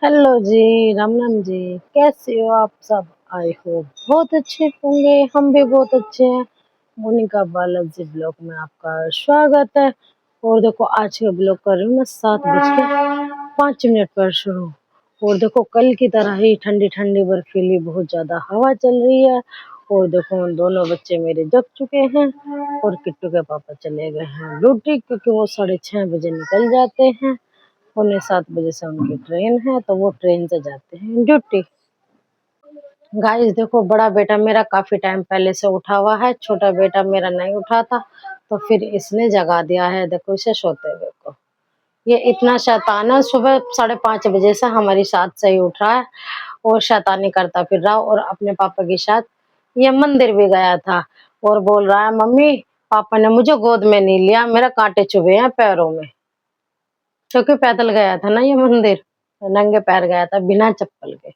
Hello जी, राम राम जी। कैसे हो आप सब? आई होप बहुत अच्छे होंगे। हम भी बहुत अच्छे हैं। मोनिका बालाजी ब्लॉग में आपका स्वागत है। और देखो आज के ब्लॉग कर रही हूँ मैं 7:05 पर शुरू। और देखो कल की तरह ही ठंडी ठंडी बर्फीली बहुत ज्यादा हवा चल रही है। और देखो दोनों बच्चे मेरे जग चुके हैं और किट्टू के पापा चले गए हैं ड्यूटी, क्योंकि वो 6:30 बजे निकल जाते हैं। 6:45 बजे से उनकी ट्रेन है, तो वो ट्रेन से जाते हैं ड्यूटी। गाइस देखो बड़ा बेटा मेरा काफी टाइम पहले से उठा हुआ है, छोटा बेटा मेरा नहीं उठा था, तो फिर इसने जगा दिया है। देखो इसे सोते हुए को। ये इतना शैतान है, सुबह 5:30 बजे से हमारी साथ से ही उठ रहा है और शैतानी करता फिर रहा। और अपने पापा के साथ ये मंदिर भी गया था और बोल रहा है मम्मी पापा ने मुझे गोद में नहीं लिया, मेरा कांटे चुभे हैं पैरों में। क्योंकि पैदल गया था ना ये मंदिर, नंगे पैर गया था बिना चप्पल के।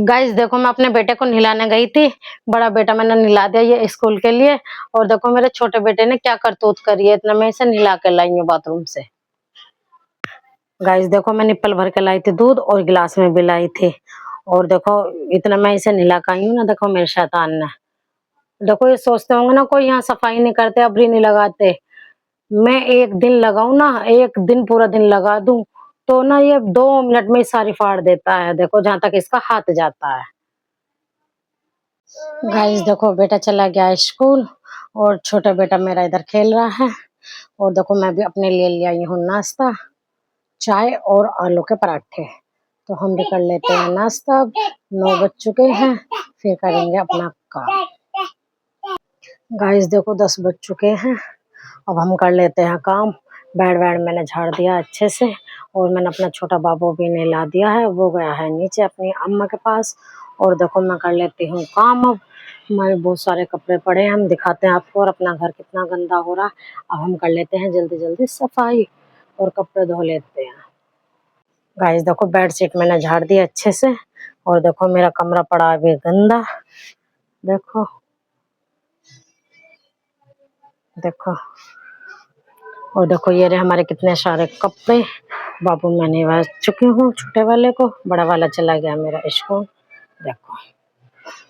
गाइस देखो मैं अपने बेटे को नहलाने गई थी। बड़ा बेटा मैंने नहला दिया ये स्कूल के लिए। और देखो मेरे छोटे बेटे ने क्या करतूत करी है, इतना मैं इसे नहला के लाई हूँ बाथरूम से। गाइस देखो मैं निप्पल भर के लाई थी दूध और गिलास में भी लाई थी। और देखो इतना मैं इसे नहला के आई हूँ ना। देखो मेरे शैतान ने, देखो ये सोचते होंगे ना कोई यहाँ सफाई नहीं करते, अबरी नहीं लगाते। मैं एक दिन लगाऊं ना, एक दिन पूरा दिन लगा दूं, तो ना ये 2 मिनट में ही सारी फाड़ देता है। देखो जहां तक इसका हाथ जाता है। गाइस देखो बेटा चला गया स्कूल और छोटा बेटा मेरा इधर खेल रहा है। और देखो मैं भी अपने लिए ले आई हूँ नाश्ता, चाय और आलू के पराठे। तो हम भी कर लेते हैं नाश्ता। अब 9 बज चुके हैं, फिर करेंगे अपना काम। गाइस देखो 10 बज चुके हैं, अब हम कर लेते हैं काम। बेड वेड मैंने झाड़ दिया अच्छे से और मैंने अपना छोटा बाबू भी नहला दिया है, वो गया है नीचे अपनी अम्मा के पास। और देखो मैं कर लेती हूँ काम। अब हमारे बहुत सारे कपड़े पड़े हैं, हम दिखाते हैं आपको। और अपना घर कितना गंदा हो रहा है, अब हम कर लेते हैं जल्दी जल्दी सफाई और कपड़े धो लेते हैं। गाइस देखो बेड शीट मैंने झाड़ दी अच्छे से। और देखो मेरा कमरा पड़ा अभी गंदा। देखो देखो। और देखो ये रहे हमारे कितने सारे कपड़े। बाबू मैंने नहवा चुकी हूँ छोटे वाले को, बड़ा वाला चला गया मेरा स्कूल। देखो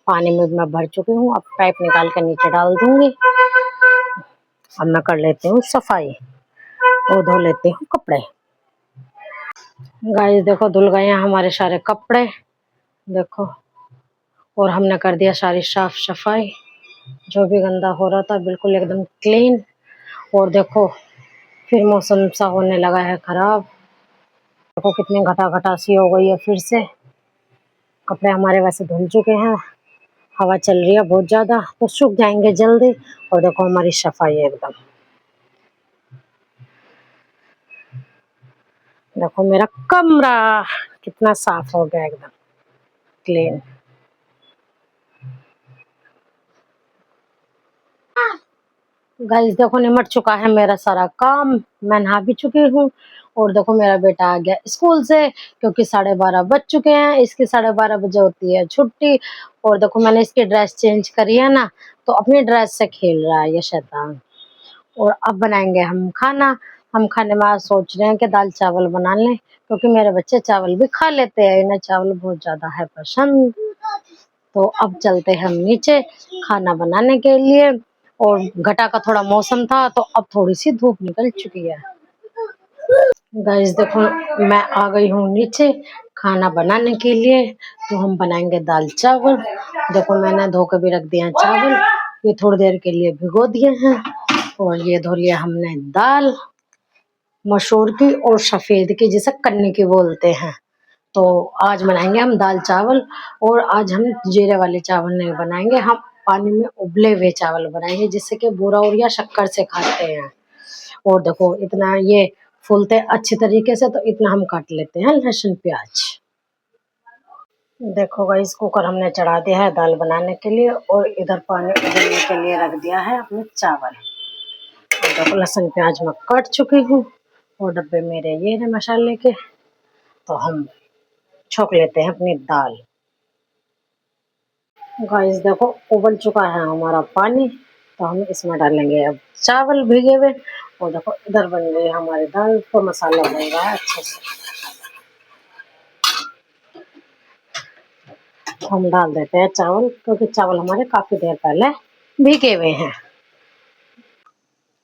पानी में मैं भर चुकी हूँ, अब पाइप निकाल कर नीचे डाल दूंगी। अब मैं कर लेती हूँ सफाई और धो लेती हूँ कपड़े। गाइस देखो धुल गए हैं हमारे सारे कपड़े। देखो और हमने कर दिया सारी साफ सफाई, जो भी गंदा हो रहा था बिल्कुल एकदम क्लीन। और देखो फिर मौसम सा होने लगा है खराब। देखो कितनी घटा घटा सी हो गई है फिर से। कपड़े हमारे वैसे धुल चुके हैं, हवा चल रही है बहुत ज्यादा, तो सूख जाएंगे जल्दी। और देखो हमारी सफाई है एकदम। देखो मेरा कमरा कितना साफ हो गया, एकदम क्लीन। गाइस देखो निमट चुका है मेरा सारा काम, मैं नहा भी चुकी हूँ। और देखो मेरा बेटा आ गया स्कूल से, क्योंकि 12:30 बज चुके हैं, इसकी 12:30 बजे होती है छुट्टी। और देखो मैंने इसकी ड्रेस चेंज करी है ना, तो अपनी ड्रेस से खेल रहा है ये शैतान। और अब बनाएंगे हम खाना। हम खाने में आज सोच रहे हैं कि दाल चावल बना लें, क्योंकि मेरे बच्चे चावल भी खा लेते हैं, इन्हें चावल बहुत ज्यादा है पसंद। तो अब चलते हैं हम नीचे खाना बनाने के लिए। और घटा का थोड़ा मौसम था, तो अब थोड़ी सी धूप निकल चुकी है। गाइस देखो मैं आ गई हूँ नीचे खाना बनाने के लिए। तो हम बनाएंगे दाल चावल। देखो मैंने धो के भी रख दिया है चावल, ये थोड़ी देर के लिए भिगो दिए हैं। और ये धो लिया हमने दाल, मसूर की और सफेद की, जिसे कन्नी की बोलते हैं। तो आज बनाएंगे हम दाल चावल। और आज हम जीरे वाले चावल नहीं बनाएंगे, हम पानी में उबले हुए चावल बनाएंगे, जिससे कि बूरा और या शक्कर से खाते हैं। और देखो इतना ये फूलते अच्छी तरीके से, तो इतना हम काट लेते हैं लहसुन प्याज। देखो गाइस कुकर हमने चढ़ा दिया है दाल बनाने के लिए, और इधर पानी उबलने के लिए रख दिया है अपने चावल। और देखो लहसुन प्याज मैं काट चुकी हूँ और डब्बे मेरे ये है मसाले के। तो हम छोक लेते हैं अपनी दाल। गाइस देखो उबल चुका है हमारा पानी, तो हम इसमें डालेंगे अब चावल भीगे हुए। और देखो इधर बन गई हमारी दाल, तो मसाला बन रहा है अच्छे से। हम डाल देते हैं चावल, क्योंकि चावल हमारे काफी देर पहले भीगे हुए हैं।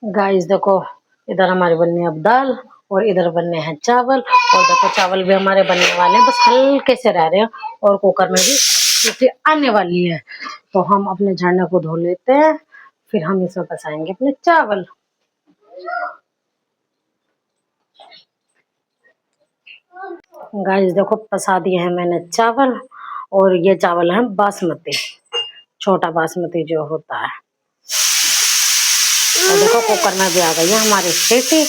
गाइस देखो, इधर हमारे बनने अब दाल और इधर बनने हैं चावल। और देखो चावल भी हमारे बनने वाले हैं, बस हल्के से रह रहे हैं और कुकर में भी सीटी आने वाली है। तो हम अपने झरने को धो लेते हैं, फिर हम इसमें पसाएंगे अपने चावल। गाइस देखो, पसा दिए हैं मैंने चावल, और ये चावल है बासमती, छोटा बासमती जो होता है। और देखो कुकर में भी आ गई है हमारी सीटी।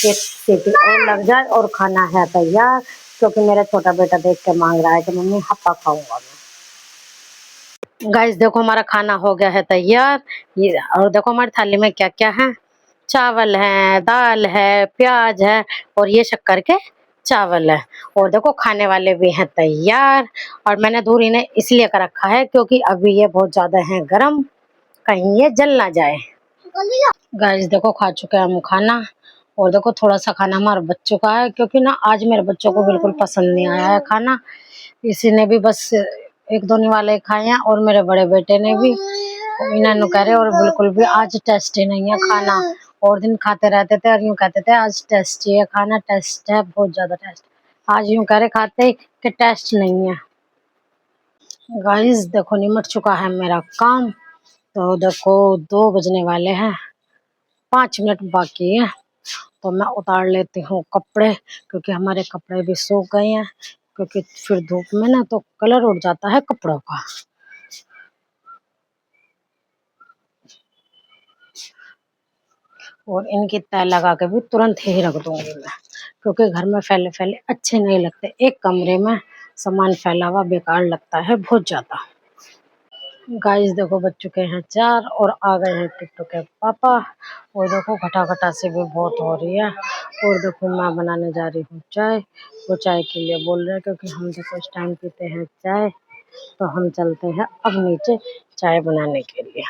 एक सीटी और लग जाए और खाना है तैयार, क्योंकि मेरा छोटा बेटा देख के मांग रहा है कि मम्मी हप्पा खाऊंगा मैं। गाइस देखो, हमारा खाना हो गया है तैयार। ये और देखो हमारी थाली में क्या क्या है। चावल है, दाल है, प्याज है, और ये शक्कर के चावल है। और देखो खाने वाले भी हैं तैयार। और मैंने दूर इन्हें इसलिए कर रखा है क्योंकि अभी ये बहुत ज्यादा है गरम, कहीं ये जल ना जाए। गाइस देखो, खा चुके हैं हम खाना। और देखो थोड़ा सा खाना हमारे बच्चों का है, क्योंकि ना आज मेरे बच्चों को बिल्कुल पसंद नहीं आया है खाना। इसी ने भी बस एक दो निवाले खाए हैं, और मेरे बड़े बेटे ने भी। इन्हें कह रहे और बिल्कुल भी आज टेस्टी नहीं है खाना। और दिन खाते रहते थे और यूं कहते थे आज टेस्टी है खाना, टेस्ट है, बहुत ज्यादा टेस्ट। आज यूं कह रहे खाते कि टेस्ट नहीं है। गाइस देखो, निमट चुका है मेरा काम। तो देखो 2 बजने वाले हैं, 5 मिनट बाकी है। तो मैं उतार लेती हूँ कपड़े, क्योंकि हमारे कपड़े भी सूख गए हैं, क्योंकि फिर धूप में ना तो कलर उड़ जाता है कपड़ों का। और इनकी तय लगा के भी तुरंत ही रख दूंगी मैं, क्योंकि घर में फैले फैले अच्छे नहीं लगते। एक कमरे में सामान फैला हुआ बेकार लगता है बहुत ज्यादा। गाइस देखो, बज चुके हैं 4 और आ गए हैं टिट्टू के पापा। और देखो खटा से भी बहुत हो रही है। और देखो मैं बनाने जा रही हूँ चाय। वो चाय के लिए बोल रहे हैं, क्योंकि हम देखो इस टाइम पीते हैं चाय। तो हम चलते हैं अब नीचे चाय बनाने के लिए।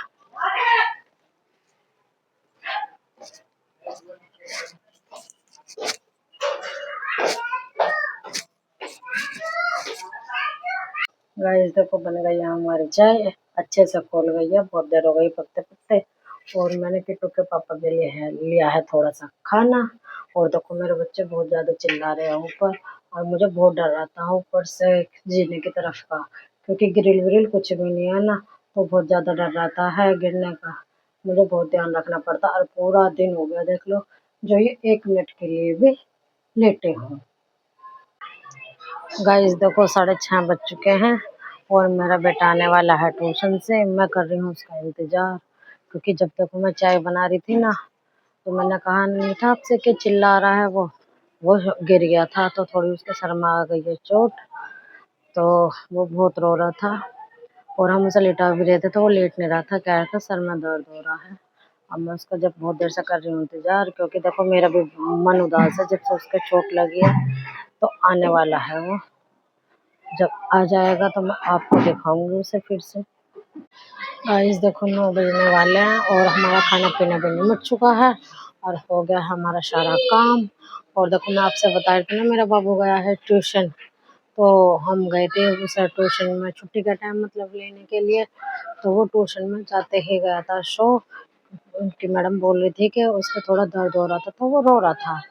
गाइस देखो, बन गई है हमारी चाय, अच्छे से खोल गई है, बहुत देर हो गई पकते पकते। और मैंने किट्टू के पापा के लिए लिया है थोड़ा सा खाना। और देखो मेरे बच्चे बहुत ज्यादा चिल्ला रहे हैं ऊपर, और मुझे बहुत डर रहा था ऊपर से जीने की तरफ का, क्योंकि ग्रिल व्रिल कुछ भी नहीं है ना। तो बहुत ज्यादा डर रहता है गिरने का, मुझे बहुत ध्यान रखना पड़ता। और पूरा दिन हो गया देख लो, जो ये 1 मिनट के लिए भी लेटे हूँ। गाइस देखो 6:30 बज चुके हैं, और मेरा बेटा आने वाला है ट्यूशन से। मैं कर रही हूँ उसका इंतजार, क्योंकि जब तक मैं चाय बना रही थी ना, तो मैंने कहा नहीं था आपसे कि चिल्ला रहा है वो गिर गया था, तो थोड़ी उसके सर में आ गई है चोट। तो वो बहुत रो रहा था, और हम उसे लेटा भी रहे थे, तो वो लेट नहीं रहा था, कह रहा था सर में दर्द हो रहा है। अब मैं उसका जब बहुत देर से कर रही हूँ इंतजार, क्योंकि देखो मेरा भी मन उदास है जब से उसके चोट लगी है। तो आने वाला है वो, जब आ जाएगा तो मैं आपको दिखाऊंगी उसे फिर से। गाइस देखो 9 बजने वाले हैं, और हमारा खाना पीना भी निमट चुका है, और हो गया हमारा सारा काम। और देखो मैं आपसे बता रही थी ना, मेरा बाबू गया है ट्यूशन। तो हम गए थे उसे ट्यूशन में छुट्टी का टाइम मतलब लेने के लिए। तो वो ट्यूशन में जाते ही गया था शो। उनकी मैडम बोल रही थी कि उसको थोड़ा दर्द हो रहा था, तो वो रो रहा था।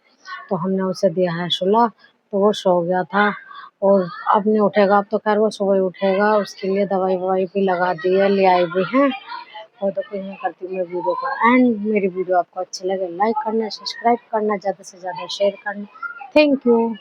तो हमने उसे दिया है सुला, तो वो सो गया था। और अब नहीं उठेगा, अब तो खैर वो सुबह ही उठेगा, उसके लिए दवाई ववाई भी लगा दी है, ले आई भी है। और तो फिर मैं करती हूँ मैं वीडियो का एंड। मेरी वीडियो आपको अच्छी लगे लाइक करना, सब्सक्राइब करना, ज़्यादा से ज़्यादा शेयर करना। Thank you.